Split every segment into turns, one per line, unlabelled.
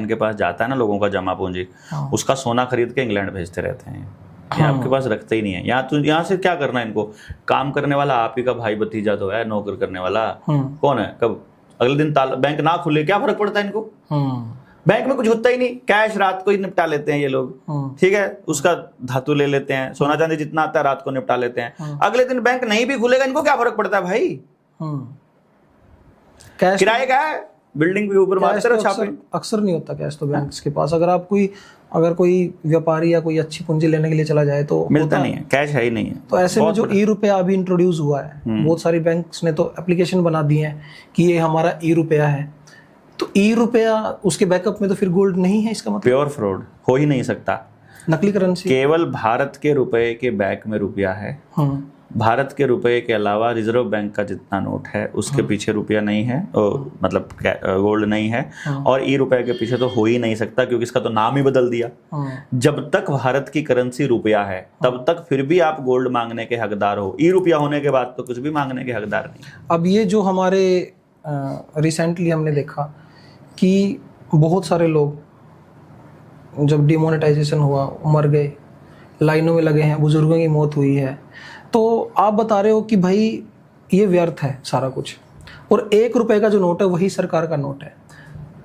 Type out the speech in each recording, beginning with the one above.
इनके पास जाता है ना लोगों का जमा पूंजी, उसका सोना खरीद के इंग्लैंड भेजते रहते हैं। ये आपके पास रखते ही नहीं है। यहाँ से क्या करना है इनको? काम करने वाला आप ही का भाई भतीजा तो है, नौकर करने वाला कौन है? कब अगले दिन बैंक ना खुले क्या फर्क पड़ता है इनको? बैंक में कुछ होता ही नहीं, कैश रात को ही निपटा लेते हैं ये लोग। ठीक है, उसका धातु ले लेते हैं, सोना चांदी जितना आता है रात को निपटा लेते हैं। अगले दिन बैंक नहीं भी खुलेगा, इनको क्या फर्क पड़ता है भाई? किराए का है, बिल्डिंग के ऊपर
अक्सर नहीं होता कैश तो बैंक के पास। अगर कोई व्यापारी या कोई अच्छी पूंजी लेने के लिए चला जाए तो
मिलता नहीं है, कैश है ही नहीं है।
तो ऐसे में जो ई-रुपया अभी इंट्रोड्यूस हुआ है, बहुत सारी बैंक्स ने तो एप्लीकेशन बना दी है कि ये हमारा ई-रुपया है। तो ई-रुपया उसके बैकअप में तो फिर गोल्ड नहीं है, इसका मतलब
प्योर फ्रॉड हो ही नहीं सकता।
नकली करेंसी
केवल भारत के रुपए के बैक में रुपया है। भारत के रुपए के अलावा रिजर्व बैंक का जितना नोट है उसके पीछे रुपया नहीं है, मतलब गोल्ड नहीं है। और ई रुपए के पीछे तो हो ही नहीं सकता, क्योंकि इसका तो नाम ही बदल दिया। जब तक भारत की करेंसी रुपया है तब तक फिर भी आप गोल्ड मांगने के हकदार हो, ई रुपया होने के बाद तो कुछ भी मांगने के हकदार नहीं।
अब ये जो हमारे रिसेंटली हमने देखा कि बहुत सारे लोग जब डिमोनेटाइजेशन हुआ मर गए, लाइनों में लगे हैं, बुजुर्गों की मौत हुई है। तो आप बता रहे हो कि भाई ये व्यर्थ है सारा कुछ, और 1 रुपए का जो नोट है वही सरकार का नोट है,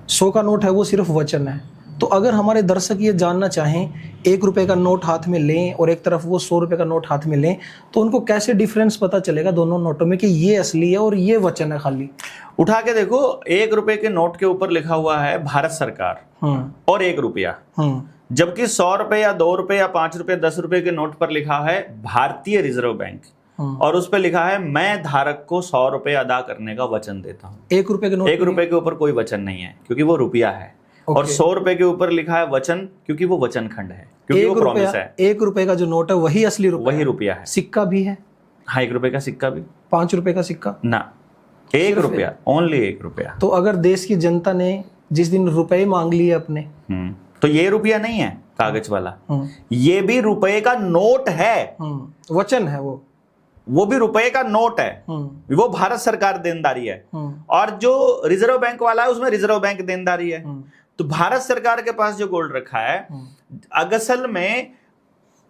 100 का नोट है वो सिर्फ वचन है। तो अगर हमारे दर्शक ये जानना चाहें 1 रुपए का नोट हाथ में लें और एक तरफ वो 100 रुपए का नोट हाथ में लें, तो उनको कैसे डिफरेंस पता चलेगा दोनों नोटों में कि ये असली है और ये वचन है खाली?
उठा के देखो, 1 रुपए के नोट के ऊपर लिखा हुआ है भारत सरकार और 1 रुपया, जबकि 100 रुपए या 2 रुपए या 5 रुपए 10 रुपए के नोट पर लिखा है भारतीय रिजर्व बैंक, और उस पर लिखा है मैं धारक को 100 रुपए अदा करने का वचन देता हूँ।
1 रुपए के नोट,
1 रुपए के ऊपर कोई वचन नहीं है क्योंकि वो रुपया है। और 100 रुपए के ऊपर लिखा है वचन क्योंकि वो वचन खंड है, क्योंकि वो प्रॉमिस है।
1 रुपए का जो नोट है वही असली रुपया,
वही रुपया है।
सिक्का भी है?
हाँ, 1 रुपए का सिक्का भी।
5 रुपए का सिक्का
ना, 1 रुपया, ओनली 1 रुपया।
तो अगर देश की जनता ने जिस दिन रुपए मांग लिए अपने,
तो ये रुपया नहीं है कागज वाला, ये भी रुपए का नोट है,
वचन है
वो भी रुपए का नोट है, वो भारत सरकार देनदारी है। और जो रिजर्व बैंक वाला है उसमें रिजर्व बैंक देनदारी है। तो भारत सरकार के पास जो गोल्ड रखा है असल में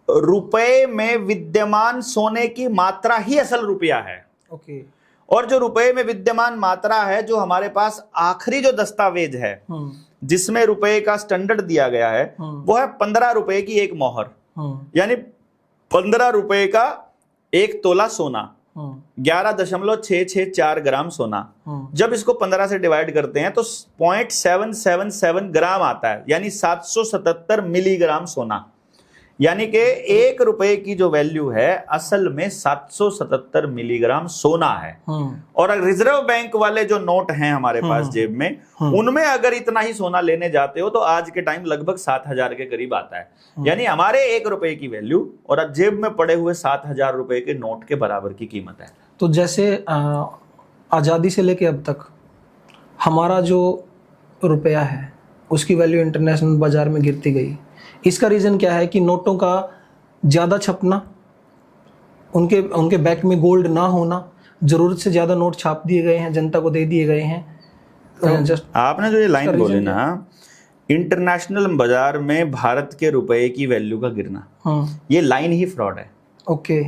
रुपए में विद्यमान सोने की मात्रा ही असल रुपया है।
ओके।
और जो रुपए में विद्यमान मात्रा है, जो हमारे पास आखिरी जो दस्तावेज है जिसमें रुपए का स्टैंडर्ड दिया गया है, वो है 15 रुपए की एक मोहर, यानी 15 रुपए का 1 तोला सोना, 11.664 ग्राम सोना। जब इसको 15 से डिवाइड करते हैं तो 0.777 ग्राम आता है, यानी 777 मिलीग्राम सोना। यानी कि 1 रुपए की जो वैल्यू है असल में 777 मिलीग्राम सोना है। और रिजर्व बैंक वाले जो नोट हैं हमारे पास जेब में, उनमें अगर इतना ही सोना लेने जाते हो तो आज के टाइम लगभग 7,000 के करीब आता है। यानी हमारे 1 रुपए की वैल्यू और अब जेब में पड़े हुए 7,000 रुपए के नोट के बराबर की कीमत है।
तो जैसे आज़ादी से लेके अब तक हमारा जो रुपया है उसकी वैल्यू इंटरनेशनल बाजार में गिरती गई, इसका रीजन क्या है? कि नोटों का ज्यादा छपना, उनके बैक में गोल्ड ना होना, जरूरत से ज्यादा नोट छाप दिए गए हैं, जनता को दे दिए गए हैं।
तो आपने जो ये लाइन बोली ना, इंटरनेशनल बाजार में भारत के रुपए की वैल्यू का गिरना, ये लाइन ही फ्रॉड है।
ओके।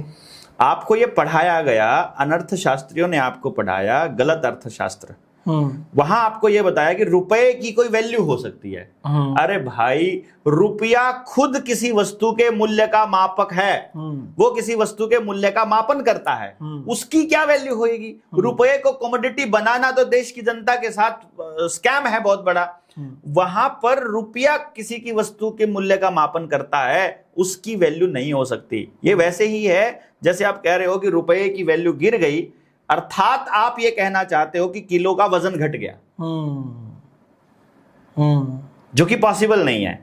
आपको ये पढ़ाया गया, अनर्थशास्त्रियों ने आपको पढ़ाया गलत अर्थशास्त्र। वहां आपको यह बताया कि रुपए की कोई वैल्यू हो सकती है। अरे भाई, रुपया खुद किसी वस्तु के मूल्य का मापक है, वो किसी वस्तु के मूल्य का मापन करता है, उसकी क्या वैल्यू होगी? रुपए को कमोडिटी बनाना तो देश की जनता के साथ स्कैम है बहुत बड़ा। वहां पर रुपया किसी की वस्तु के मूल्य का मापन करता है, उसकी वैल्यू नहीं हो सकती। ये वैसे ही है जैसे आप कह रहे हो कि रुपए की वैल्यू गिर गई, अर्थात आप ये कहना चाहते हो कि किलो का वजन घट गया, जो कि पॉसिबल नहीं है।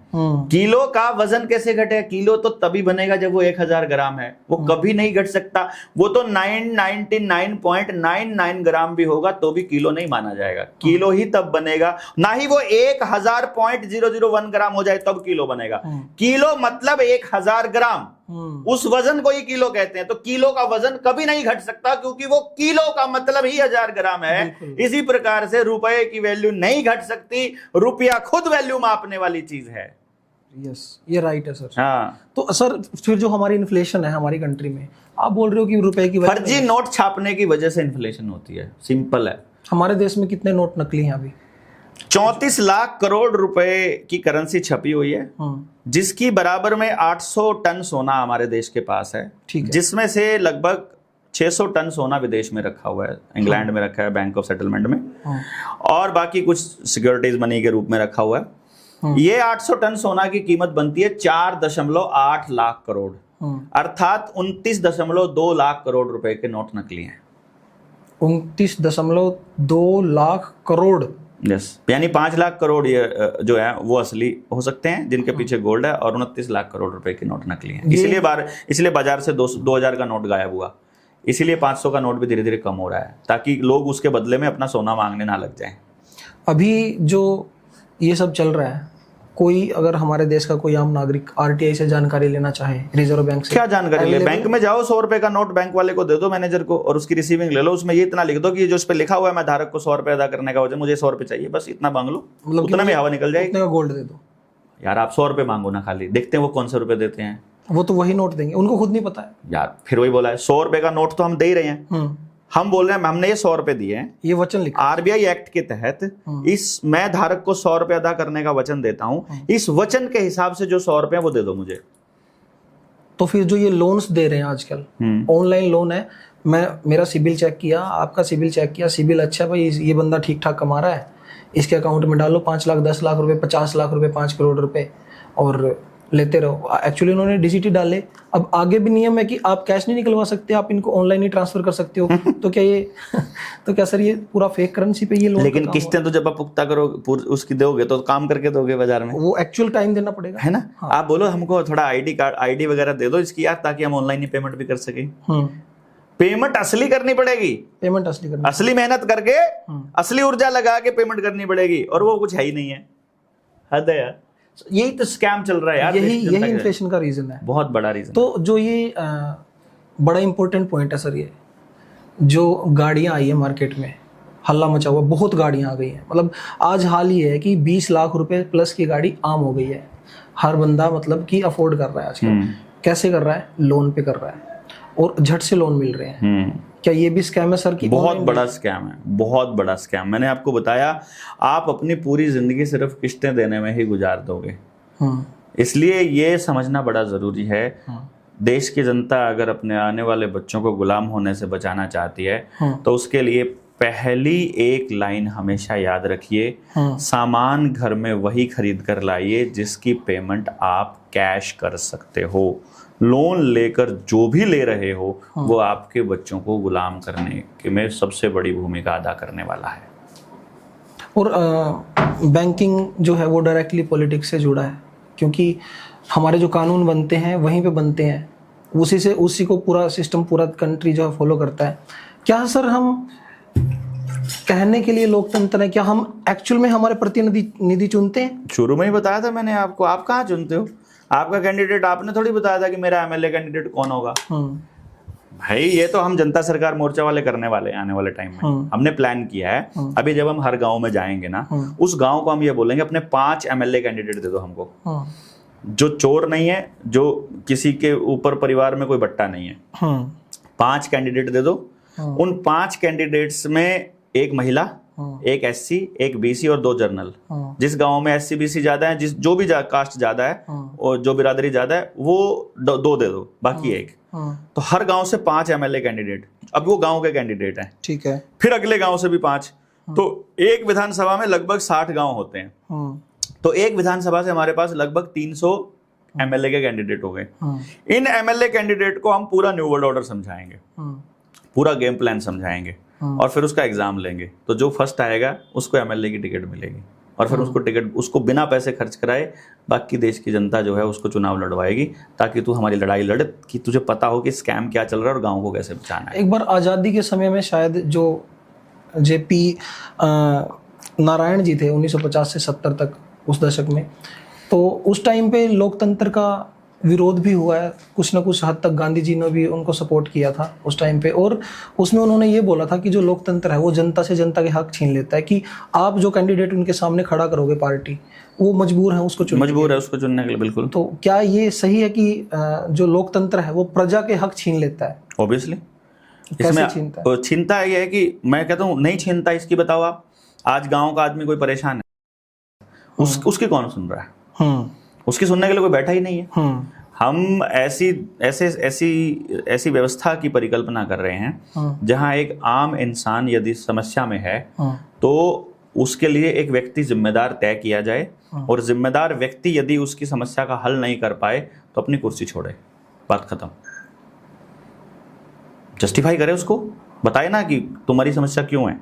किलो का वजन कैसे घटे? किलो तो तभी बनेगा जब वो 1000 ग्राम है, वो कभी नहीं घट सकता। वो तो 999.99 ग्राम भी होगा तो भी किलो नहीं माना जाएगा। किलो ही तब बनेगा, ना ही वो 1000.001 ग्राम हो जाए तब किलो बनेगा। किलो मतलब 1000 ग्राम। उस वजन को ही किलो कहते हैं। तो किलो का वजन कभी नहीं घट सकता, क्योंकि वो किलो का मतलब ही 1000 ग्राम है। इसी प्रकार से रुपए की वैल्यू नहीं घट सकती, रुपया खुद वैल्यू मापने वाली चीज है।
यस, ये राइट है सर।
हाँ,
तो सर फिर जो हमारी इन्फ्लेशन है हमारी कंट्री में, आप बोल रहे हो कि रुपए की वजह
फर्जी नोट छापने की वजह से इन्फ्लेशन होती है, सिंपल है।
हमारे देश में कितने नोट नकली हैं अभी?
34 लाख करोड़ रुपए की करेंसी छपी हुई है, जिसकी बराबर में 800 टन सोना हमारे देश के पास है,
ठीक है।
जिसमें से लगभग 600 टन सोना विदेश में रखा हुआ है, इंग्लैंड में रखा है बैंक ऑफ सेटलमेंट में, और बाकी कुछ सिक्योरिटीज मनी के रूप में रखा हुआ है। ये 800 टन सोना की कीमत बनती है 4.8 लाख करोड़, अर्थात 29.2 लाख करोड़ रुपए के नोट नकली हैं।
29.2 लाख करोड़,
यस, यानी 5 लाख करोड़ ये जो है वो असली हो सकते हैं, जिनके पीछे गोल्ड है, और 29 लाख करोड़ रुपए के नोट नकली हैं। इसलिए बाजार से 2000 का नोट गायब हुआ, इसीलिए 500 का नोट भी धीरे धीरे कम हो रहा है, ताकि लोग उसके बदले में अपना सोना मांगने ना लग जाएं।
अभी जो ये सब चल रहा है, कोई अगर हमारे देश का कोई आम नागरिक आरटीआई से जानकारी लेना चाहे, रिजर्व बैंक से,
क्या जानकारी ले? बैंक में जाओ, 100 रुपए का नोट बैंक वाले को दे दो, मैनेजर को, और उसकी रिसीविंग ले लो। उसमें ये इतना लिख दो कि जो उस पर लिखा हुआ है, मैं धारक को 100 रुपए अदा करने का वजह, मुझे 100 रुपए चाहिए, बस इतना मांग लो,
मतलब
उतना में हवा निकल जाएगी।
उतने का गोल्ड दे दो
यार, आप 100 रुपए मांगो ना, खाली देखते हैं वो कौन से रुपए देते हैं।
वो तो वही नोट देंगे, उनको खुद नहीं पता है
यार। फिर वही बोला है, 100 रुपए का नोट तो हम दे ही रहे हैं, हम बोल रहे हैं हमने ये 100 रुपए दिए हैं,
ये वचन लिखा
आरबीआई एक्ट के तहत इस मैं धारक को 100 रुपए अदा करने का वचन देता हूं, इस वचन के हिसाब से जो 100 रुपए वो दे दो मुझे।
तो फिर जो ये लोन्स दे रहे हैं आजकल, ऑनलाइन लोन है, मेरा सिबिल चेक किया, आपका सिबिल चेक किया, सिबिल अच्छा भाई, ये बंदा ठीक ठाक कमा रहा है, इसके अकाउंट में डालो 5 लाख 10 लाख रुपए, 50 लाख रुपए, 5 करोड़ रुपए, और लेते रहो। एक्चुअली उन्होंने डीजीटी डाले, अब आगे भी नियम है कि आप कैश नहीं निकलवा सकते, आप इनको ऑनलाइन ही ट्रांसफर कर सकते हो। तो क्या ये तो क्या सर ये पूरा फेक करेंसी पे ये लोन?
लेकिन किस्तें तो जब आप पुख्ता करो उसकी दोगे तो काम करके दोगे बाजार में,
वो एक्चुअल टाइम देना पड़ेगा,
है ना? हाँ। आप बोलो हमको थोड़ा आईडी कार्ड, आईडी वगैरह दे दो इसकी यार, ताकि हम ऑनलाइन ही पेमेंट भी कर सके। पेमेंट असली करनी पड़ेगी,
पेमेंट असली करनी,
असली मेहनत करके, असली ऊर्जा लगा के पेमेंट करनी पड़ेगी, और वो कुछ है ही नहीं है। हद है यार, यही तो स्कैम चल रहा है यार,
यही इन्फ्लेशन का रीजन है,
बहुत बड़ा रीजन।
तो जो ये बड़ा इंपॉर्टेंट पॉइंट है सर, ये जो गाड़ियां आई है मार्केट में, हल्ला मचा हुआ, बहुत गाड़ियां आ गई हैं, मतलब आज हाल ही है कि 20 लाख रुपए प्लस की गाड़ी आम हो गई है, हर बंदा मतलब कि अफोर्ड कर रहा है आजकल। कैसे कर रहा है? लोन पे कर रहा है, और झट से लोन मिल रहे हैं। क्या ये भी स्कैम है सर? की
बहुत बड़ा स्कैम है, बहुत बड़ा स्कैम। मैंने आपको बताया, आप अपनी पूरी जिंदगी सिर्फ किस्तें देने में ही गुजार दोगे, इसलिए ये समझना बड़ा जरूरी है। देश की जनता अगर अपने आने वाले बच्चों को गुलाम होने से बचाना चाहती है, तो उसके लिए पहली एक लाइन हमेशा याद रखिए, सामान घर में वही खरीद कर लाइए जिसकी पेमेंट आप कैश कर सकते हो। लोन लेकर जो भी ले रहे हो, वो आपके बच्चों को गुलाम करने के में सबसे बड़ी भूमिका अदा करने वाला है।
और बैंकिंग जो है वो डायरेक्टली पॉलिटिक्स से जुड़ा है, क्योंकि हमारे जो कानून बनते हैं वहीं पे बनते हैं, उसी को पूरा सिस्टम, पूरा कंट्री जो है फॉलो करता है। क्या सर हम कहने के लिए लोकतंत्र है, क्या हम एक्चुअल में हमारे प्रतिनिधि चुनते हैं?
शुरू में ही बताया था मैंने आपको, आप कहाँ चुनते हो? आपका कैंडिडेट आपने थोड़ी बताया था कि मेरा एमएलए कैंडिडेट कौन होगा। भाई ये तो हम जनता सरकार मोर्चा वाले करने वाले हैं आने वाले टाइम में। हमने प्लान किया है, अभी जब हम हर गांव में जाएंगे ना, उस गांव को हम ये बोलेंगे अपने 5 एमएलए कैंडिडेट दे दो हमको, जो चोर नहीं है, जो किसी के ऊपर परिवार में कोई बट्टा नहीं है। 5 कैंडिडेट दे दो। उन 5 कैंडिडेट्स में एक महिला, एक एससी, एक बीसी और 2 जनरल। जिस गांव में एससी बीसी ज्यादा है, जो भी कास्ट ज्यादा है और जो बिरादरी ज्यादा है, वो 2 दे दो, बाकी 1। तो हर गांव से 5 एमएलए कैंडिडेट। अब वो गांव के कैंडिडेट हैं, ठीक है, फिर अगले गांव से भी 5। तो एक विधानसभा में लगभग 60 गांव होते हैं, तो एक विधानसभा से हमारे पास लगभग 300 एमएलए के कैंडिडेट हो गए। इन एमएलए कैंडिडेट को हम पूरा न्यू वर्ल्ड ऑर्डर समझाएंगे, पूरा गेम प्लान समझाएंगे, और फिर उसका एग्जाम लेंगे। तो जो फर्स्ट आएगा उसको एमएलए की टिकट मिलेगी, और फिर उसको बिना पैसे खर्च कराए बाकी देश की जनता जो है उसको चुनाव लड़वाएगी, ताकि तू हमारी लड़ाई लड़, कि तुझे पता हो कि स्कैम क्या चल रहा है और गांव को कैसे बचाना है।
एक बार आज़ादी के समय में शायद जो जेपी नारायण जी थे 1950 से 70 तक, उस दशक में, तो उस टाइम पे लोकतंत्र का विरोध भी हुआ है, कुछ ना कुछ हद तक गांधी जी ने भी उनको सपोर्ट किया था उस टाइम पे, और उसमें उन्होंने ये बोला था कि जो लोकतंत्र है वो जनता से जनता के हक छीन लेता है, कि आप जो कैंडिडेट उनके सामने खड़ा करोगे पार्टी, वो मजबूर है उसको चुनने
के लिए। बिल्कुल।
तो क्या ये सही है कि जो लोकतंत्र है वो प्रजा के हक छीन लेता है?
ऑब्वियसली।
कैसे छीनता है?
छीनता ये है कि मैं कहता हूँ नहीं छीनता, इसकी बताओ आप। आज गाँव का आदमी कोई परेशान है, उसकी कौन सुन रहा है? उसकी सुनने के लिए कोई बैठा ही नहीं है। हम ऐसी व्यवस्था की परिकल्पना कर रहे हैं जहां एक आम इंसान यदि समस्या में है तो उसके लिए एक व्यक्ति जिम्मेदार तय किया जाए, और जिम्मेदार व्यक्ति यदि उसकी समस्या का हल नहीं कर पाए तो अपनी कुर्सी छोड़े, बात खत्म। जस्टिफाई करे उसको, बताए ना कि तुम्हारी समस्या क्यों है।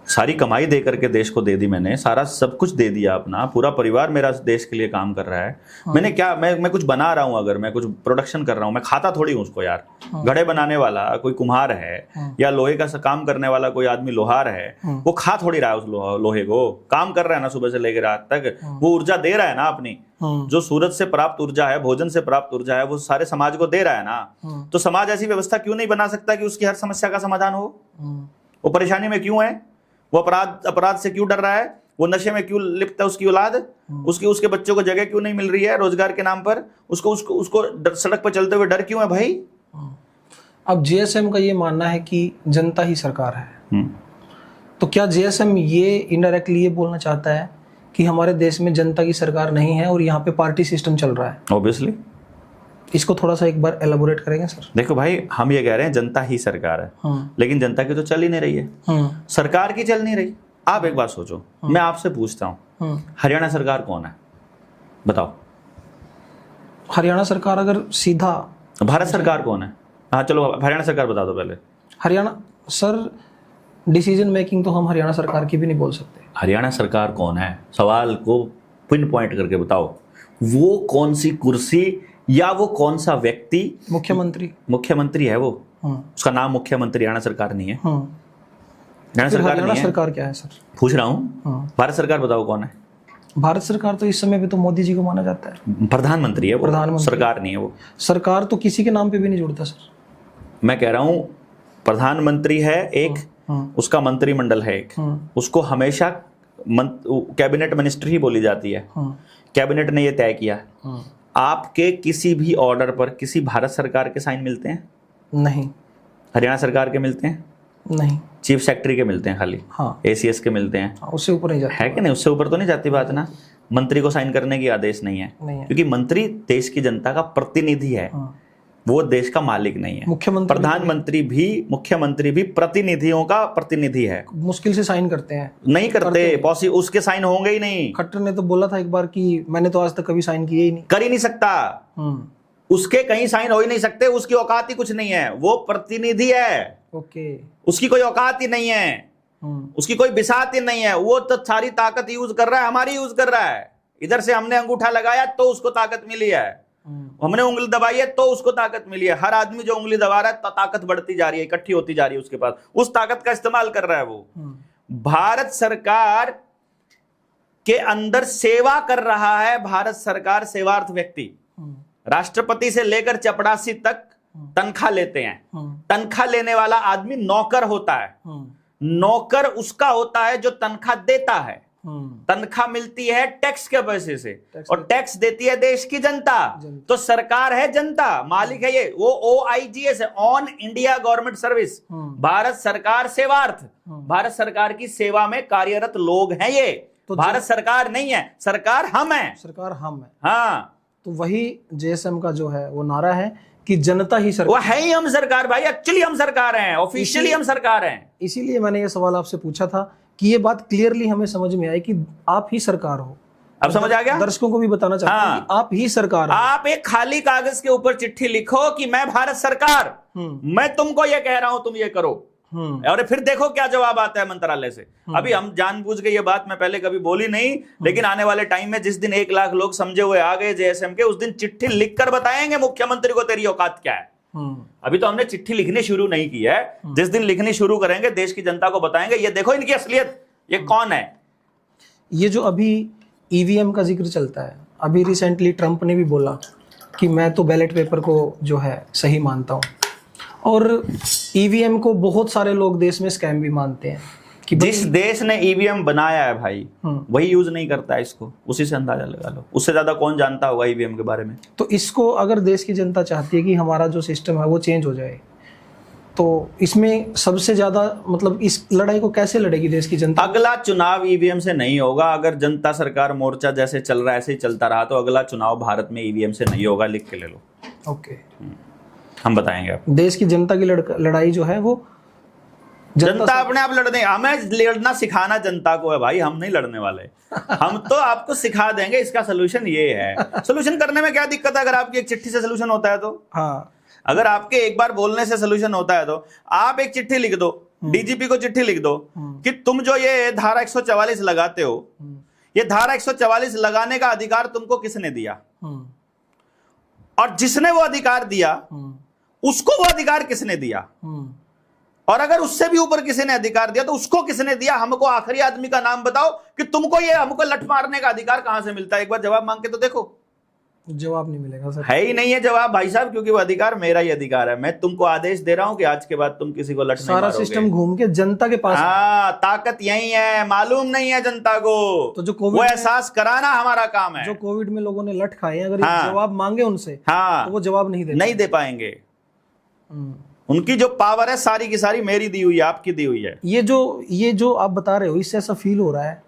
सारी कमाई दे करके देश को दे दी मैंने, सारा सब कुछ दे दिया अपना, पूरा परिवार मेरा देश के लिए काम कर रहा है। मैंने क्या, मैं कुछ बना रहा हूं, अगर मैं कुछ प्रोडक्शन कर रहा हूं, मैं खाता थोड़ी हूं उसको यार। घड़े बनाने वाला कोई कुम्हार है या लोहे का काम करने वाला कोई आदमी लोहार है, वो खा थोड़ी रहा है उस लोहे को, काम कर रहा है ना सुबह से लेकर रात तक, वो ऊर्जा दे रहा है ना अपनी। जो सूरज से प्राप्त ऊर्जा है, भोजन से प्राप्त ऊर्जा है, वो सारे समाज को दे रहा है ना। तो समाज ऐसी व्यवस्था क्यों नहीं बना सकता कि उसकी हर समस्या का समाधान हो? वो परेशानी में क्यों है? वो अपराध से क्यों डर रहा है? वो नशे में क्यों लिप्त है उसकी औलाद? उसके बच्चों को जगह क्यों नहीं मिल रही है रोजगार के नाम पर? उसको सड़क पर चलते हुए डर क्यों है भाई?
अब जेएसएम का ये मानना है कि जनता ही सरकार है, तो क्या जेएसएम ये इनडायरेक्टली ये बोलना चाहता है कि हमारे देश में जनता की सरकार नहीं है और यहाँ पे पार्टी सिस्टम चल रहा है?
ऑब्वियसली।
इसको थोड़ा सा एक बार एलाबोरेट करेंगे सर?
देखो भाई, हम ये कह रहे हैं जनता ही सरकार है, लेकिन जनता की तो चल ही नहीं रही है, सरकार की चल नहीं रही। आप एक बात सोचो, मैं आपसे पूछता हूँ, हरियाणा सरकार कौन है? बताओ।
हरियाणा सरकार अगर सीधा,
भारत सरकार कौन है? हाँ चलो हरियाणा सरकार बता दो पहले।
हरियाणा सर, डिसीजन मेकिंग तो हम हरियाणा सरकार की भी नहीं बोल सकते।
हरियाणा सरकार कौन है? सवाल को पिन पॉइंट करके बताओ। वो कौन सी कुर्सी या वो कौन सा व्यक्ति? मुख्यमंत्री है वो, उसका नाम मुख्यमंत्री। हरियाणा सरकार नहीं है। हरियाणा सरकार नहीं है।
सरकार क्या है सर?
पूछ रहा हूँ। भारत सरकार बताओ कौन है?
भारत सरकार तो इस समय पे तो मोदी जी को माना जाता है,
प्रधानमंत्री है वो, प्रधानमंत्री। सरकार नहीं है वो।
सरकार तो किसी के नाम पे भी नहीं जुड़ता सर।
मैं कह रहा हूँ प्रधानमंत्री है एक, उसका मंत्रिमंडल है एक, उसको हमेशा कैबिनेट मिनिस्टर ही बोली जाती है। कैबिनेट ने ये तय किया। आपके किसी भी ऑर्डर पर किसी भारत सरकार के साइन मिलते हैं? नहीं। हरियाणा सरकार के मिलते हैं? नहीं। चीफ सेक्रेटरी के मिलते हैं खाली। हाँ। एसीएस के मिलते हैं। उससे ऊपर नहीं जाती है कि नहीं? उससे ऊपर तो नहीं जाती बात ना। मंत्री को साइन करने की आदेश नहीं है, क्योंकि मंत्री देश की जनता का प्रतिनिधि है। वो देश का मालिक नहीं है। मुख्यमंत्री भी प्रतिनिधियों का प्रतिनिधि है। मुश्किल से साइन करते हैं। नहीं करते, उसके साइन होंगे ही नहीं। खट्टर ने तो बोला था एक बार कि मैंने तो आज तक कभी साइन किए ही नहीं। कर ही नहीं सकता, उसके कहीं साइन हो ही नहीं सकते, उसकी औकात ही कुछ नहीं है। वो प्रतिनिधि है, ओके, उसकी कोई औकात ही नहीं है, उसकी कोई बिसात ही नहीं है। वो तो सारी ताकत यूज कर रहा है, हमारी यूज कर रहा है। इधर से हमने अंगूठा लगाया तो उसको ताकत मिली है, हमने उंगली दबाई है तो उसको ताकत मिली है। हर आदमी जो उंगली दबा रहा है तो ताकत बढ़ती जा रही है, इकट्ठी होती जा रही है उसके पास, उस ताकत का इस्तेमाल कर रहा है वो। भारत सरकार के अंदर सेवा कर रहा है भारत सरकार सेवार्थ व्यक्ति। राष्ट्रपति से लेकर चपड़ासी तक तनख्वाह लेते हैं। तनख्वाह लेने वाला आदमी नौकर होता है। नौकर उसका होता है जो तनख्वाह देता है। तनख्वाह मिलती है टैक्स के पैसे से, और टैक्स देती है देश की जनता। तो सरकार है जनता, मालिक है ये। वो OIGS है, on India government service. Bharat सरकार सेवार्थ, भारत सरकार की सेवा में कार्यरत लोग हैं ये। तो भारत सरकार नहीं है, सरकार हम है। सरकार हम है, हाँ। तो वही जेएसएम का जो है वो नारा है कि जनता ही सरकार, वो है ही हम सरकार भाई। एक्चुअली हम सरकार हैं, ऑफिशियली हम सरकार हैं। इसीलिए मैंने ये सवाल आपसे पूछा था कि ये बात क्लियरली हमें समझ में आई कि आप ही सरकार हो। अब समझ आ गया? दर्शकों को भी बताना चाहता हूं कि आप ही सरकार हो। आप एक खाली कागज के ऊपर चिट्ठी लिखो कि मैं भारत सरकार, मैं तुमको ये कह रहा हूं, तुम ये करो, और फिर देखो क्या जवाब आता है मंत्रालय से। अभी हम जानबूझ के ये बात मैं पहले कभी बोली नहीं, लेकिन आने वाले टाइम में जिस दिन 1 लाख लोग समझे हुए आ गए जेएसएम के, उस दिन चिट्ठी लिखकर बताएंगे मुख्यमंत्री को तेरी औकात क्या है। अभी तो हमने चिट्ठी लिखनी शुरू नहीं की है। जिस दिन लिखनी शुरू करेंगे देश की जनता को बताएंगे, ये देखो इनकी असलियत, ये कौन है। ये जो अभी ईवीएम का जिक्र चलता है, अभी रिसेंटली ट्रंप ने भी बोला
कि मैं तो बैलेट पेपर को जो है सही मानता हूँ, और ईवीएम को बहुत सारे लोग देश में स्कैम भी मानते हैं कि
जिस देश ने ईवीएम बनाया है भाई वही यूज नहीं करता है इसको, उसी से अंदाजा लगा लो। उससे ज्यादा कौन जानता होगा ईवीएम के बारे में।
तो इसको अगर देश की जनता चाहती है कि हमारा जो सिस्टम है वो चेंज हो जाए, तो इसमें सबसे ज्यादा मतलब इस लड़ाई को कैसे लड़ेगी देश की जनता?
अगला चुनाव ईवीएम से नहीं होगा। अगर जनता सरकार मोर्चा जैसे चल रहा है ऐसे ही चलता रहा तो अगला चुनाव भारत में ईवीएम से नहीं होगा, लिख के ले लो।
ओके,
हम बताएंगे आपको।
देश की जनता की लड़ाई जो है वो
जनता अपने आप लड़ने, हमें लड़ना सिखाना जनता को है भाई, हम नहीं लड़ने वाले। हम तो आपको सिखा देंगे इसका सोल्यूशन ये है। सोल्यूशन करने में क्या दिक्कत है? अगर आपकी एक चिट्ठी से सोल्यूशन होता है तो,
हाँ,
अगर आपके एक बार बोलने से सोल्यूशन होता है तो आप एक चिट्ठी लिख दो, डीजीपी को चिट्ठी लिख दो कि तुम जो ये धारा 144 लगाते हो, ये धारा 144 लगाने का अधिकार तुमको किसने दिया, और जिसने वो अधिकार दिया उसको वो अधिकार किसने दिया, और अगर उससे भी ऊपर किसी ने अधिकार दिया तो उसको किसने दिया। हमको आखिरी आदमी का नाम बताओ कि तुमको ये हमको लठ मारने का अधिकार कहां से मिलता है। एक बार जवाब मांग के तो देखो।
जवाब नहीं मिलेगा सर,
है ही नहीं है जवाब भाई साहब, क्योंकि वो अधिकार मेरा ही अधिकार है। मैं तुमको आदेश दे रहा हूं कि आज के बाद तुम किसी को लठ नहीं मारोगे।
सारा सिस्टम घूम के जनता के पास।
हाँ, ताकत यही है, मालूम नहीं है जनता को,
तो जो
वो एहसास कराना हमारा काम है।
जो कोविड में लोगों ने लठ खाए हैं, अगर जवाब मांगे उनसे,
हाँ,
तो वो जवाब नहीं
दे पाएंगे। उनकी जो पावर है सारी की सारी मेरी दी हुई है, आपकी दी हुई है।
ये जो आप बता रहे हो, इससे ऐसा फील हो रहा है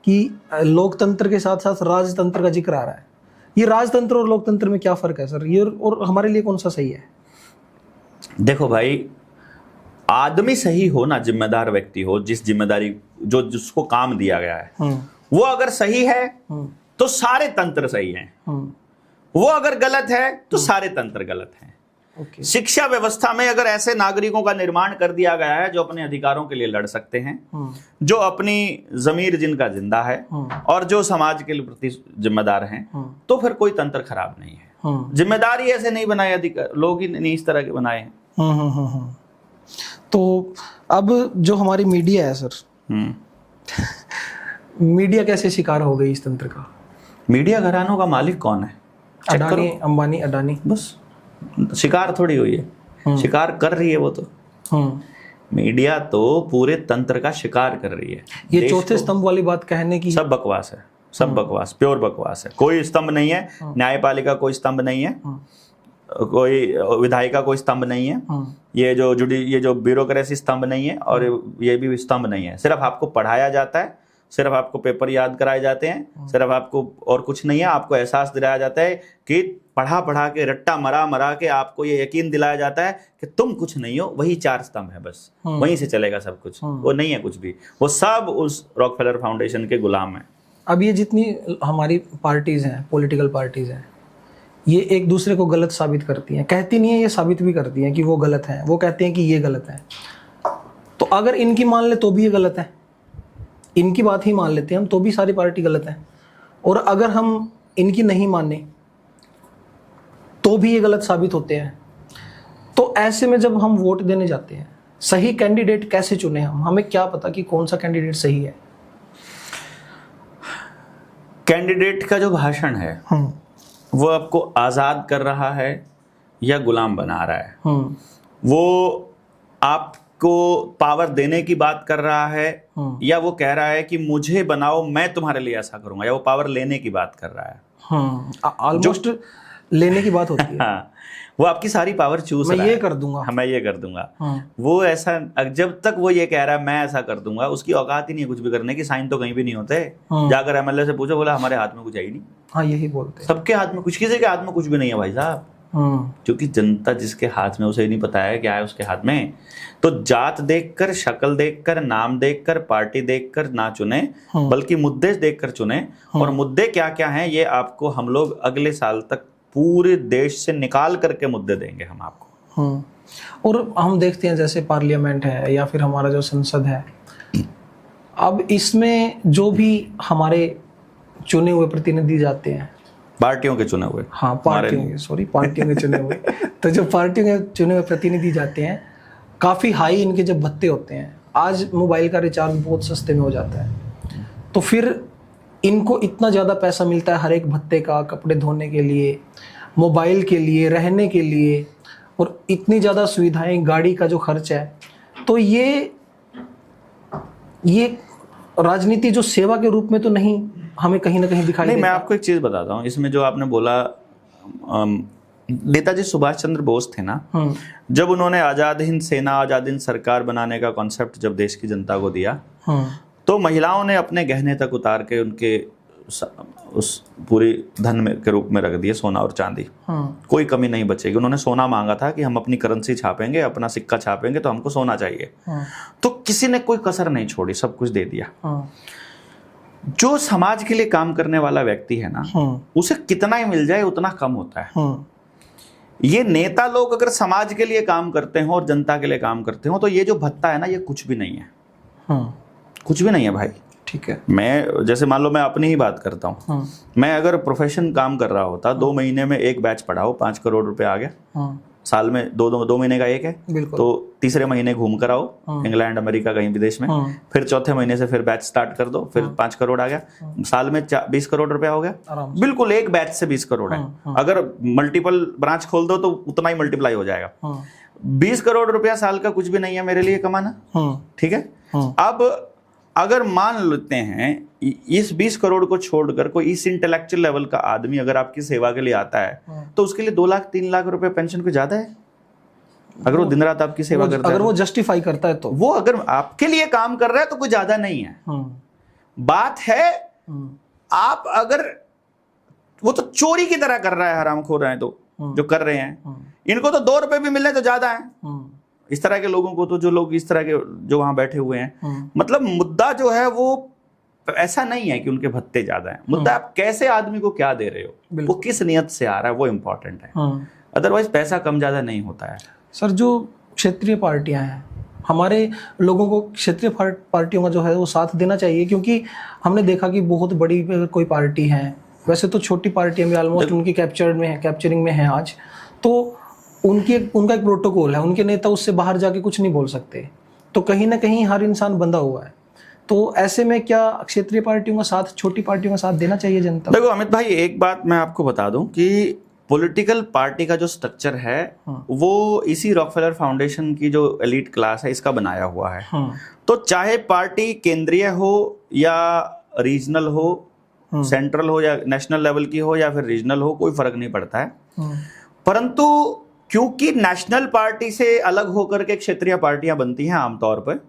कि लोकतंत्र के साथ साथ राजतंत्र का जिक्र आ रहा है। ये राजतंत्र और लोकतंत्र में क्या फर्क है सर? ये और हमारे लिए कौन सा सही है?
देखो भाई, आदमी सही हो ना, जिम्मेदार व्यक्ति हो, जिस जिम्मेदारी जो जिसको काम दिया गया है वो अगर सही है तो सारे तंत्र सही हैं। वो अगर गलत है तो सारे तंत्र गलत हैं।
Okay.
शिक्षा व्यवस्था में अगर ऐसे नागरिकों का निर्माण कर दिया गया है जो अपने अधिकारों के लिए लड़ सकते हैं, जो अपनी जमीर जिनका जिंदा है और जो समाज के लिए प्रति जिम्मेदार हैं, तो फिर कोई तंत्र खराब नहीं है। जिम्मेदारी ऐसे नहीं बनाए अधिकार, लोग ही नहीं इस तरह के बनाए हैं।
तो अब जो हमारी मीडिया है सर, मीडिया कैसे शिकार हो गई इस तंत्र का?
मीडिया घरानों का मालिक कौन है?
अडानी, अंबानी, अडानी,
बस शिकार थोड़ी हुई है, शिकार कर रही है वो तो। मीडिया तो पूरे तंत्र का शिकार कर रही है।
ये चौथे स्तंभ वाली बात कहने की
सब बकवास है, सब बकवास, प्योर बकवास है। कोई स्तंभ नहीं है, न्यायपालिका कोई स्तंभ नहीं है, कोई विधायिका कोई स्तंभ नहीं है, ये जो ब्यूरोक्रेसी स्तंभ नहीं है, और ये भी स्तंभ नहीं है। सिर्फ आपको पढ़ाया जाता है, सिर्फ आपको पेपर याद कराए जाते हैं, सिर्फ आपको और कुछ नहीं है। आपको एहसास दिलाया जाता है कि पढ़ा के रट्टा मरा के आपको ये यकीन दिलाया जाता है कि तुम कुछ नहीं हो, वही चार स्तंभ है, बस वहीं से चलेगा सब कुछ। वो नहीं है कुछ भी, वो सब उस रॉकफेलर फाउंडेशन के गुलाम है।
अब ये जितनी हमारी पार्टीज हैं, पॉलिटिकल पार्टीज हैं, ये एक दूसरे को गलत साबित करती हैं। कहती नहीं है, ये साबित भी करती हैं कि वो गलत है। वो कहते हैं कि ये गलत है, तो अगर इनकी मान ले तो भी ये गलत है, इनकी बात ही मान लेते हैं हम तो भी सारी पार्टी गलत है। और अगर हम इनकी नहीं माने तो भी ये गलत साबित होते हैं। तो ऐसे में जब हम वोट देने जाते हैं, सही कैंडिडेट कैसे चुने हम? हमें क्या पता कि कौन सा कैंडिडेट सही है?
कैंडिडेट का जो भाषण है वो आपको आजाद कर रहा है या गुलाम बना रहा है? वो आपको पावर देने की बात कर रहा है या वो कह रहा है कि मुझे बनाओ, मैं तुम्हारे लिए ऐसा करूंगा, या वो पावर लेने की बात कर रहा है?
ऑलमोस्ट लेने की बात होती है।
हाँ, वो आपकी सारी पावर चूस रहा है।
मैं ये कर दूंगा,
मैं ये कर दूंगा। वो ऐसा, जब तक वो ये कह रहा है मैं ऐसा कर दूंगा, उसकी औकात ही नहीं है कुछ भी करने की। साइन तो कहीं भी नहीं होते। जाकर एमएलए से पूछो, बोला हमारे हाथ में कुछ है ही नहीं।
हाँ, यही बोलते हैं।
सबके हाथ में कुछ, किसी के हाथ में कुछ भी नहीं है भाई साहब। क्योंकि जनता जिसके हाथ में, उसे नहीं पता है क्या है उसके हाथ में। तो जात देखकर, शक्ल देखकर, नाम देखकर, पार्टी देखकर ना चुने, बल्कि मुद्दे देखकर चुने। और मुद्दे क्या क्या हैं ये आपको हम लोग अगले साल तक पूरे देश से निकाल करके मुद्दे देंगे हम आपको।
और हम देखते हैं जैसे पार्लियामेंट है या फिर हमारा जो संसद है, अब इसमें जो भी हमारे चुने हुए प्रतिनिधि जाते हैं,
पार्टियों के चुने हुए,
हाँ पार्टियों के चुने हुए, तो जो पार्टियों के चुने हुए प्रतिनिधि जाते हैं, काफ़ी हाई इनके जब भत्ते होते हैं। आज मोबाइल का रिचार्ज बहुत सस्ते में हो जाता है, तो फिर इनको इतना ज़्यादा पैसा मिलता है हर एक भत्ते का, कपड़े धोने के लिए, मोबाइल के लिए, रहने के लिए, और इतनी ज़्यादा सुविधाएं, गाड़ी का जो खर्च है, तो ये राजनीति जो सेवा के रूप में तो नहीं हमें कहीं ना कहीं दिखाई
नहीं,
देता।
मैं आपको एक चीज बताता हूँ इसमें, जो आपने बोला, नेताजी सुभाष चंद्र बोस थे ना, जब उन्होंने आजाद हिंद सेना, आजाद हिंद सरकार बनाने का कॉन्सेप्ट जब देश की जनता को दिया, तो महिलाओं ने अपने गहने तक उतार के उनके उस पूरी धन में के रूप में रख दिए, सोना और चांदी। कोई कमी नहीं बचेगी। उन्होंने सोना मांगा था कि हम अपनी करेंसी छापेंगे, अपना सिक्का छापेंगे, तो हमको सोना चाहिए। तो किसी ने कोई कसर नहीं छोड़ी, सब कुछ दे दिया। जो समाज के लिए काम करने वाला व्यक्ति है ना, उसे कितना ही मिल जाए उतना कम होता है। ये नेता लोग अगर समाज के लिए काम करते हो और जनता के लिए काम करते हो, तो ये जो भत्ता है ना, ये कुछ भी नहीं है। कुछ भी नहीं है भाई।
ठीक है।
मैं जैसे मान लो मैं अपनी ही बात करता हूँ, मैं अगर प्रोफेशन काम कर रहा होता, 2 महीने में एक बैच पढ़ाओ, 5 करोड़ रुपए आ गया। साल में 2 महीने का एक है, तो तीसरे महीने घूम कर आओ इंग्लैंड, अमेरिका, कहीं विदेश में, फिर चौथे महीने से फिर बैच स्टार्ट कर दो, फिर 5 करोड़ आ गया, साल में 20 करोड़ रुपया हो गया। बिल्कुल, एक बैच से 20 करोड़ है। अगर मल्टीपल ब्रांच खोल दो तो उतना ही मल्टीप्लाई हो जाएगा। 20 करोड़ रुपया साल का कुछ भी नहीं है मेरे लिए कमाना। ठीक है। अब अगर मान लेते हैं इस 20 करोड़ को छोड़कर कोई इस इंटेलेक्चुअल लेवल का आदमी अगर आपकी सेवा के लिए आता है, तो उसके लिए 2 लाख 3 लाख रुपए पेंशन को ज्यादा है। अगर वो दिन रात आपकी सेवा करता है,
अगर वो जस्टिफाई करता है, तो
वो अगर आपके लिए काम कर रहा है तो कोई ज्यादा नहीं है। बात है आप अगर वो तो चोरी की तरह कर रहा है, हरामखोर है तो जो कर रहे हैं, इनको तो 2 रुपए भी मिलने तो ज्यादा है। इस तरह के लोगों को तो, जो लोग इस तरह के जो वहां बैठे हुए हैं, मतलब मुद्दा जो है वो ऐसा नहीं है कि उनके भत्ते ज्यादा हैं। मुद्दा आप कैसे आदमी को क्या दे रहे हो, वो किस नियत से आ रहा है, वो इंपॉर्टेंट है। अदरवाइज पैसा कम ज्यादा नहीं होता है।
सर, जो क्षेत्रीय पार्टियां हैं, हमारे लोगों को क्षेत्रीय पार्टियों का जो है वो साथ देना चाहिए, क्योंकि हमने देखा कि बहुत बड़ी कोई पार्टी है, वैसे तो छोटी पार्टियां भी ऑलमोस्ट उनकी कैप्चरिंग में है आज, तो उनका एक प्रोटोकॉल है, उनके नेता उससे बाहर जाके कुछ नहीं बोल सकते। तो कहीं ना कहीं हर इंसान बंधा हुआ है। तो ऐसे में क्या क्षेत्रीय पार्टियों का साथ, छोटी पार्टियों का साथ देना चाहिए जनता?
देखो अमित भाई, एक बात मैं आपको बता दूं कि पॉलिटिकल पार्टी का जो स्ट्रक्चर है, वो इसी रॉकफेलर फाउंडेशन की जो एलीट क्लास है इसका बनाया हुआ है। तो चाहे पार्टी केंद्रीय हो या रीजनल हो, सेंट्रल हो या नेशनल लेवल की हो या फिर रीजनल हो, कोई फर्क नहीं पड़ता है। परंतु क्योंकि नेशनल पार्टी से अलग होकर के क्षेत्रीय पार्टियां बनती हैं आमतौर पर,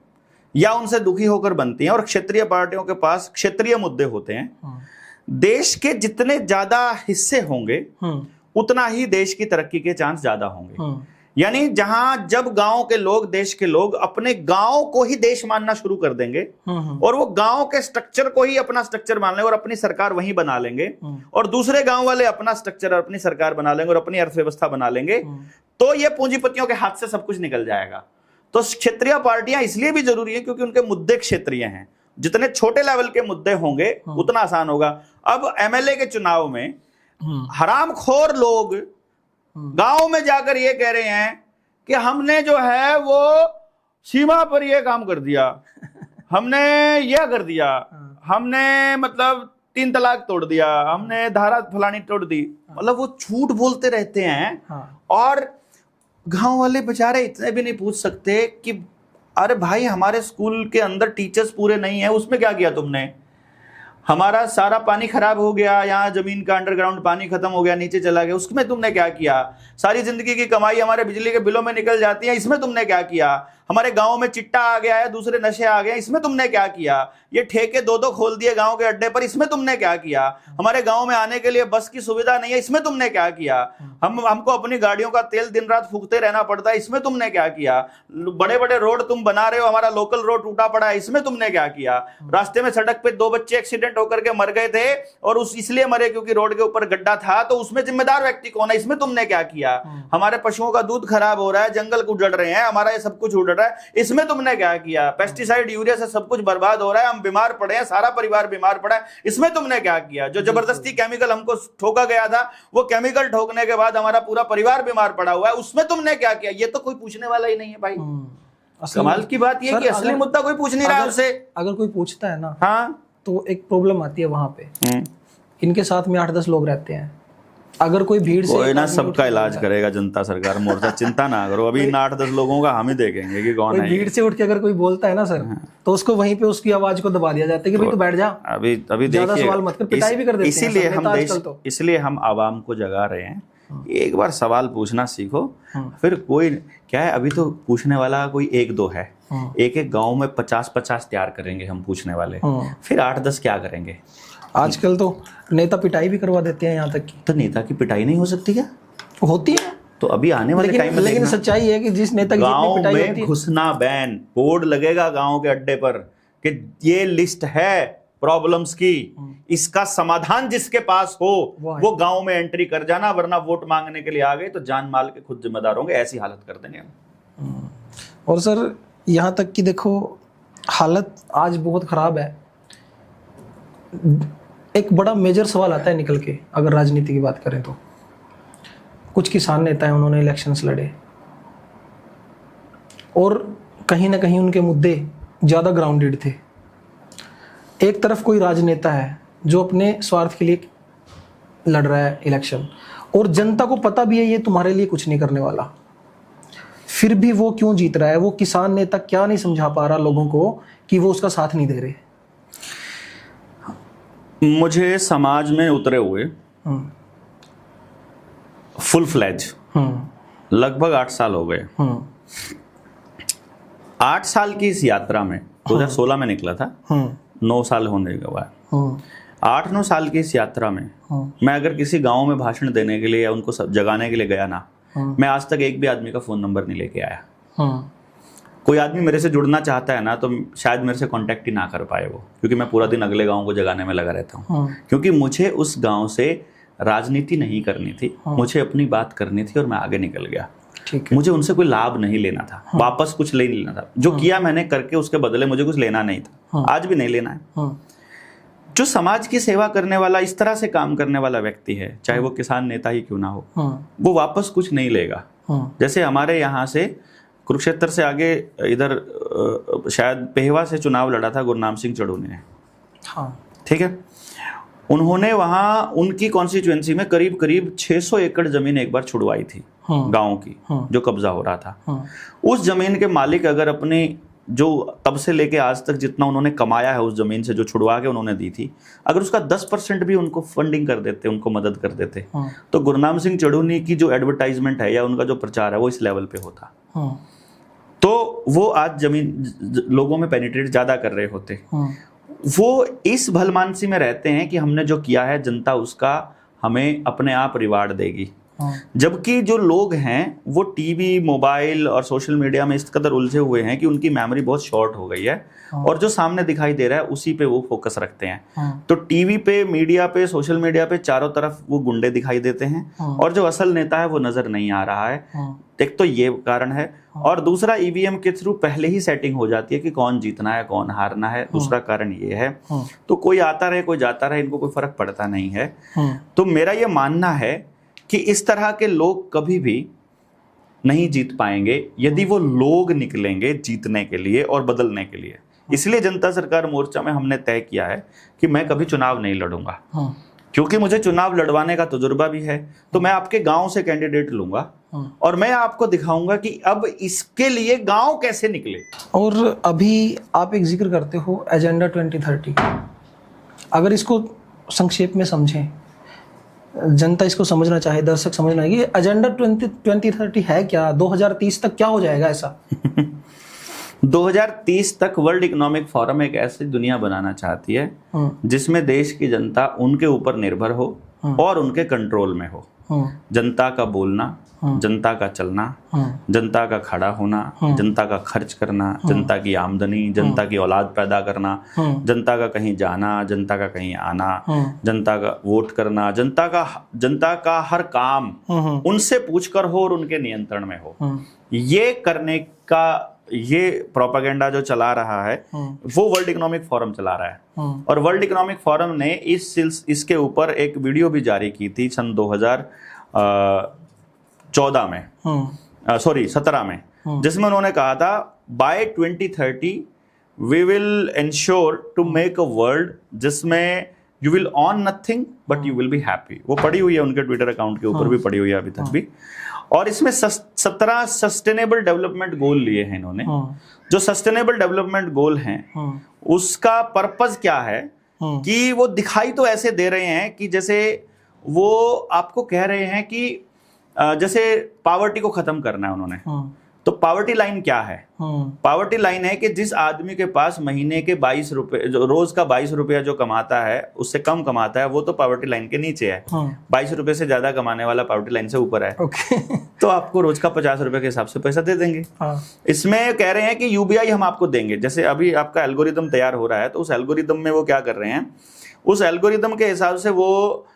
या उनसे दुखी होकर बनती हैं, और क्षेत्रीय पार्टियों के पास क्षेत्रीय मुद्दे होते हैं, देश के जितने ज्यादा हिस्से होंगे उतना ही देश की तरक्की के चांस ज्यादा होंगे। यानी जहां जब गांव के लोग, देश के लोग अपने गांव को ही देश मानना शुरू कर देंगे और वो गांव के स्ट्रक्चर को ही अपना स्ट्रक्चर मान लेंगे और अपनी सरकार वहीं बना लेंगे, और दूसरे गांव वाले अपना स्ट्रक्चर और अपनी सरकार बना लेंगे और अपनी अर्थव्यवस्था बना लेंगे, तो ये पूंजीपतियों के हाथ से सब कुछ निकल जाएगा। तो क्षेत्रीय पार्टियां इसलिए भी जरूरी है क्योंकि उनके मुद्दे क्षेत्रीय हैं। जितने छोटे लेवल के मुद्दे होंगे उतना आसान होगा। अब एमएलए के चुनाव में हरामखोर लोग गांव में जाकर ये कह रहे हैं कि हमने जो है वो सीमा पर ये काम कर दिया, हमने यह कर दिया, हमने मतलब 3 तलाक तोड़ दिया, हमने धारा फलानी तोड़ दी। मतलब वो झूठ बोलते रहते हैं। और गांव वाले बेचारे इतने भी नहीं पूछ सकते कि अरे भाई हमारे स्कूल के अंदर टीचर्स पूरे नहीं है, उसमें क्या किया तुमने? हमारा सारा पानी खराब हो गया, यहाँ जमीन का अंडरग्राउंड पानी खत्म हो गया, नीचे चला गया, उसमें तुमने क्या किया? सारी जिंदगी की कमाई हमारे बिजली के बिलों में निकल जाती है, इसमें तुमने क्या किया? हमारे गांव में चिट्टा आ गया है, दूसरे नशे आ गए, इसमें तुमने क्या किया? ये ठेके 2-2 खोल दिए गांव के अड्डे पर, इसमें तुमने क्या किया? हमारे गांव में आने के लिए बस की सुविधा नहीं है, इसमें तुमने क्या किया? हमको अपनी गाड़ियों का तेल दिन रात फूकते रहना पड़ता है, इसमें तुमने क्या किया? बड़े बड़े रोड तुम बना रहे हो, हमारा लोकल रोड टूटा पड़ा है, इसमें तुमने क्या किया? रास्ते में सड़क पे 2 बच्चे एक्सीडेंट होकर के मर गए थे और उस इसलिए मरे क्योंकि रोड के ऊपर गड्ढा था, तो उसमें जिम्मेदार व्यक्ति कौन है? इसमें तुमने क्या किया? हमारे पशुओं का दूध खराब हो रहा है, जंगल उजड़ रहे हैं, हमारा ये सब कुछ उजड़ रहा है, इसमें तुमने क्या किया? पेस्टिसाइड यूरिया से सब कुछ बर्बाद हो रहा है, हम बीमार पड़े हैं, सारा परिवार बीमार पड़ा है, इसमें तुमने क्या किया? जो जबरदस्ती केमिकल हमको ठोका गया था, वो केमिकल ठोकने के बाद हमारा पूरा परिवार बीमार पड़ा हुआ है, उसमें तुमने क्या किया? ये तो कोई पूछने वाला ही नहीं है भाई। कमाल की बात यह कि असली मुद्दा कोई पूछ नहीं रहा है उससे।
अगर कोई पूछता है ना,
हाँ,
तो एक प्रॉब्लम आती है वहां पे। इनके साथ में 8-10 लोग रहते हैं, अगर कोई भीड़ से
कोई ना सबका इलाज करेगा जनता सरकार मोर्चा, चिंता ना करो। अभी इन 8-10 लोगों का हम ही देखेंगे कि कौन
कोई
है।
भीड़ से उठ के अगर कोई बोलता है ना सर, तो उसको वहीं पे उसकी आवाज को दबा दिया जाता है कि भाई तू बैठ जा,
अभी
ज्यादा
देखिए,
सवाल मत कर, पिटाई भी कर देते हैं
इसीलिए
सब
हम
नेता
देश,
आजकल तो।
इसलिए हम आवाम को जगा रहे हैं कि एक बार सवाल पूछना सीखो। फिर कोई क्या है, अभी तो पूछने वाला कोई 1-2 है, एक एक गांव में 50-50 तैयार करेंगे हम पूछने वाले, फिर 8-10 क्या करेंगे?
आजकल तो नेता पिटाई भी करवा देते हैं यहाँ तक कि।
तो नेता की पिटाई नहीं हो सकती क्या?
होती है,
तो अभी आने वाले टाइम में
लेकिन सच्चाई है कि जिस नेता की जितनी
गांव
पिटाई
में
होती है,
घुसना बैन, बोर्ड लगेगा गांव के अड्डे पर कि ये लिस्ट है प्रॉब्लम्स की, इसका समाधान जिसके पास हो वो गांव में एंट्री कर जाना, वरना वोट मांगने के लिए आ गए तो जान माल के खुद जिम्मेदार होंगे। ऐसी हालत कर देंगे हम।
और सर यहाँ तक कि देखो हालत आज बहुत खराब है। एक बड़ा मेजर सवाल आता है निकल के, अगर राजनीति की बात करें तो कुछ किसान नेता हैं, उन्होंने इलेक्शंस लड़े और कहीं ना कहीं उनके मुद्दे ज़्यादा ग्राउंडेड थे। एक तरफ कोई राजनेता है जो अपने स्वार्थ के लिए लड़ रहा है इलेक्शन, और जनता को पता भी है ये तुम्हारे लिए कुछ नहीं करने वाला, फिर भी वो क्यों जीत रहा है? वो किसान नेता क्या नहीं समझा पा रहा लोगों को कि वो उसका साथ नहीं दे रहे?
मुझे समाज में उतरे हुए फुल फ्लैज लगभग 8 साल हो गए। 8 साल की इस यात्रा में 2016 में निकला था, 9 साल होने के बाद 8-9 साल की इस यात्रा में मैं अगर किसी गांव में भाषण देने के लिए या उनको सब जगाने के लिए गया ना, मैं आज तक एक भी आदमी का फोन नंबर नहीं लेके आया। कोई आदमी मेरे से जुड़ना चाहता है ना तो शायद मेरे से कांटेक्ट ही ना कर पाए वो, क्योंकि मैं पूरा दिन अगले गांव को जगाने में लगा रहता हूँ। क्योंकि मुझे उस गांव से राजनीति नहीं करनी थी, मुझे अपनी बात करनी थी और मैं आगे निकल गया। मुझे उनसे कोई लाभ नहीं लेना था, वापस कुछ ले लेना था। जो किया मैंने करके उसके बदले मुझे कुछ लेना नहीं था, आज भी नहीं लेना है। जो समाज की सेवा करने वाला, इस तरह से काम करने वाला व्यक्ति है, चाहे वो किसान नेता ही क्यों ना हो, वो वापस कुछ नहीं लेगा। जैसे हमारे यहाँ से कुरुक्षेत्र से आगे इधर शायद पेहवा से चुनाव लड़ा था गुरनाम सिंह चड़ूनी ने, ठीक है। उन्होंने वहां उनकी कॉन्स्टिट्यूएंसी में करीब करीब 600 एकड़ जमीन एक बार छुड़वाई थी गांव की, जो कब्जा हो रहा था। उस जमीन के मालिक अगर अपनी जो तब से लेके आज तक जितना उन्होंने कमाया है उस जमीन से, जो छुड़वा के उन्होंने दी थी, अगर उसका 10% भी उनको फंडिंग कर देते, उनको मदद कर देते, तो गुरनाम सिंह चड़ूनी की जो एडवर्टाइजमेंट है या उनका जो प्रचार है वो इस लेवल पे होता। तो वो आज जमीन लोगों में पेनिट्रेट ज्यादा कर रहे होते। वो इस भलमानसी में रहते हैं कि हमने जो किया है जनता उसका हमें अपने आप रिवार्ड देगी, जबकि जो लोग हैं वो टीवी, मोबाइल और सोशल मीडिया में इस कदर उलझे हुए हैं कि उनकी मेमोरी बहुत शॉर्ट हो गई है, और जो सामने दिखाई दे रहा है उसी पे वो फोकस रखते हैं। तो टीवी पे, मीडिया पे, सोशल मीडिया पे चारों तरफ वो गुंडे दिखाई देते हैं, और जो असल नेता है वो नजर नहीं आ रहा है। एक तो ये कारण है, और दूसरा ईवीएम के थ्रू पहले ही सेटिंग हो जाती है कि कौन जीतना है कौन हारना है। दूसरा कारण ये है, तो कोई आता रहे कोई जाता रहे, इनको कोई फर्क पड़ता नहीं है। तो मेरा ये मानना है कि इस तरह के लोग कभी भी नहीं जीत पाएंगे यदि वो लोग निकलेंगे जीतने के लिए और बदलने के लिए। इसलिए जनता सरकार मोर्चा में हमने तय किया है कि मैं कभी चुनाव नहीं लड़ूंगा, क्योंकि मुझे चुनाव लड़वाने का तजुर्बा भी है। तो मैं आपके गांव से कैंडिडेट लूंगा और मैं आपको दिखाऊंगा कि अब इसके लिए गांव कैसे निकले।
और अभी आप एक जिक्र करते हो एजेंडा 2030, अगर इसको संक्षेप में समझें, जनता इसको समझना चाहे, दर्शक समझना है कि एजेंडा 2030 है क्या, 2030 तक क्या हो जाएगा ऐसा?
2030 तक वर्ल्ड इकोनॉमिक फोरम एक ऐसी दुनिया बनाना चाहती है जिसमें देश की जनता उनके ऊपर निर्भर हो और उनके कंट्रोल में हो। जनता का बोलना, जनता का चलना, जनता का खड़ा होना, जनता का खर्च करना, जनता की आमदनी, जनता की औलाद पैदा करना, जनता का कहीं जाना, जनता का कहीं आना, जनता का वोट करना, जनता का हर काम उनसे पूछकर हो और उनके नियंत्रण में हो। ये करने का ये प्रोपेगेंडा जो चला रहा है वो वर्ल्ड इकोनॉमिक फोरम चला रहा है। और वर्ल्ड इकोनॉमिक फोरम ने इसके ऊपर एक वीडियो भी जारी की थी सन 2014 में, 17 में, जिसमें उन्होंने कहा था by 2030 we will ensure to make a world जिसमें you will own nothing but you will be happy. वो पड़ी हुई है उनके ट्विटर अकाउंट के ऊपर भी पड़ी हुई है अभी तक भी। और इसमें 17 सस्टेनेबल डेवलपमेंट गोल लिए हैं इन्होंने। जो सस्टेनेबल डेवलपमेंट गोल हैं उसका पर्पस क्या है कि वो दिखाई तो ऐसे दे रहे हैं कि जैसे वो आपको कह रहे हैं कि जैसे पावर्टी को खत्म करना है उन्होंने। तो पावर्टी लाइन क्या है? पावर्टी लाइन है कि जिस आदमी के पास महीने के 22 रुपए, जो रोज का 22 रुपया जो कमाता है, उससे कम कमाता है, वो तो पावर्टी लाइन के नीचे है। 22 रुपए से ज्यादा कमाने वाला पावर्टी लाइन से ऊपर है। तो आपको रोज का 50 रुपए के हिसाब से पैसा दे देंगे। इसमें कह रहे हैं कि यूबीआई हम आपको देंगे। जैसे अभी आपका एल्गोरिदम तैयार हो रहा है, तो उस एल्गोरिदम में वो क्या कर रहे हैं, उस एल्गोरिदम के हिसाब से वो